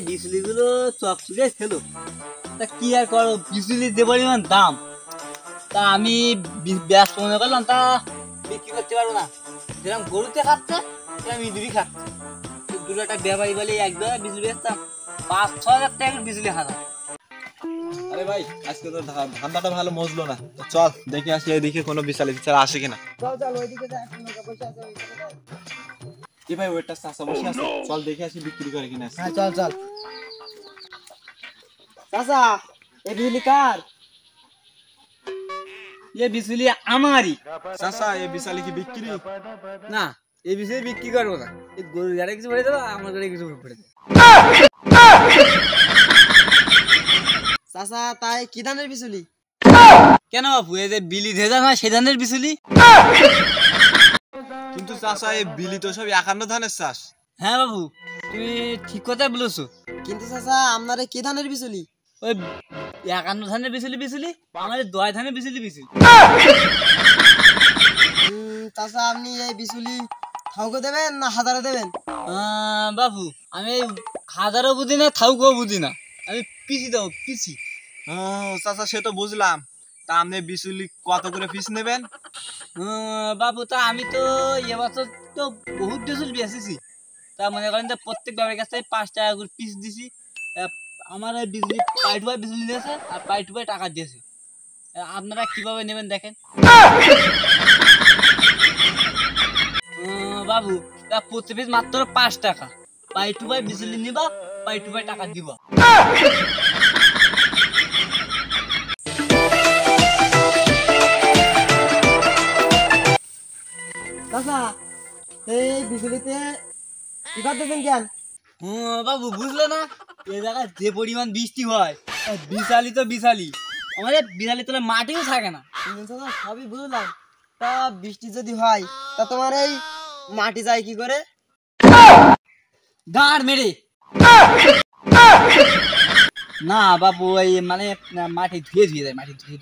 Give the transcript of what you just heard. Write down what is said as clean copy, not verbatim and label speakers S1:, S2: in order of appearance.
S1: বিচুলিগুলো চকচকে ছিল, তা কি আর করো, বিচুলির যে পরিমাণ দাম, তা আমি ব্যস্ত মনে করলাম তা বিক্রি করতে পারবো না। যেরকম গরুতে খাচ্ছে সেরকম ইঁদুরই খাচ্ছে। দুটো একটা ব্যাপারী বলে এক জায়গায় বিচুলি বেচতাম 5-6 হাজার টাকা বিচুলি হাজার।
S2: আরে ভাই, আজকে তো ধান্দাটা ভালো মজলো না, চল দেখে আসি এদিকে কোনো বিশাল আসে কিনা।
S1: চল চল ওইদিকে যা, এখন লোক বসে আছে ওইদিকে যা।
S2: কি ভাই, ওইটা চাচা বসে আছে, চল দেখে আসি বিক্রি করে কিনা।
S1: হ্যাঁ চল চল। চাচা, এই বিচুলি কার? ये बिजली हमारी।
S2: চাচা এই বিশালি কি বিক্রি?
S1: না, এই বিজলি বিক্রি করবো না, এই গরুর গাড়ি কিছু পড়ে দেবো, আমার গাড়ি কিছু পড়ে দেবো।
S3: চাচা তাই কি ধানের বিচুলি?
S1: কেন বাপু, এই যে বিলি ভেজা না সে ধানের বিচুলি?
S2: কিন্তু চাচা এই বিলি তো সব 51 ধানের চাষ।
S1: হ্যাঁ বাবু, তুমি ঠিক কথা বলেছো,
S3: কিন্তু চাচা আপনারে কি ধানের বিচুলি?
S1: ওই 51 ধানের বিচুলি আমাদের 2 ধানের বিচুলি।
S3: চাচা আপনি এই বিচুলি থাউকে দেবেন না হাজারে দেবেন?
S1: বাবু আমি হাজারও বুঝি না, থাউকও বুঝি না, আমি পিছি দেবো পিছি।
S2: ও চাচা, সে তো বুঝলাম, তা আপনি বিচুলি কত করে পিস নেবেন?
S1: বাবু তা আমি তো এবছর তো বহুত বিচুলি বেচেছি, তা মনে করেন যে প্রত্যেক বাবার কাছে 5 টাকা করে পিস দিছি। আমার এই বিজলি পাই টু পাই বিজলি দিয়েছে আর পাই টু পাই টাকা দিয়েছে। আপনারা কিভাবে নেবেন দেখেন। বাবু প্রতি পিস মাত্র 5 টাকা, পাই টু পাই বিজলি নিবা, পাই টু পাই টাকা দিবা।
S3: চাচা এই বিচুলিতে কি করতেছেন কেন?
S1: বাবু বুঝলে না, এই জায়গায় যে পরিমাণ বৃষ্টি হয়, বিশালি তো বিশালি, আমাদের বিশালি তোলে মাটিও থাকে না।
S3: চাচা সবই বুঝলাম, তা বৃষ্টি যদি হয় তা তোমার এই মাটি যায় কি করে?
S1: গাড় মেরে না বাবু, এই মানে মাটি ধুয়ে যায়, মাটি ধুয়ে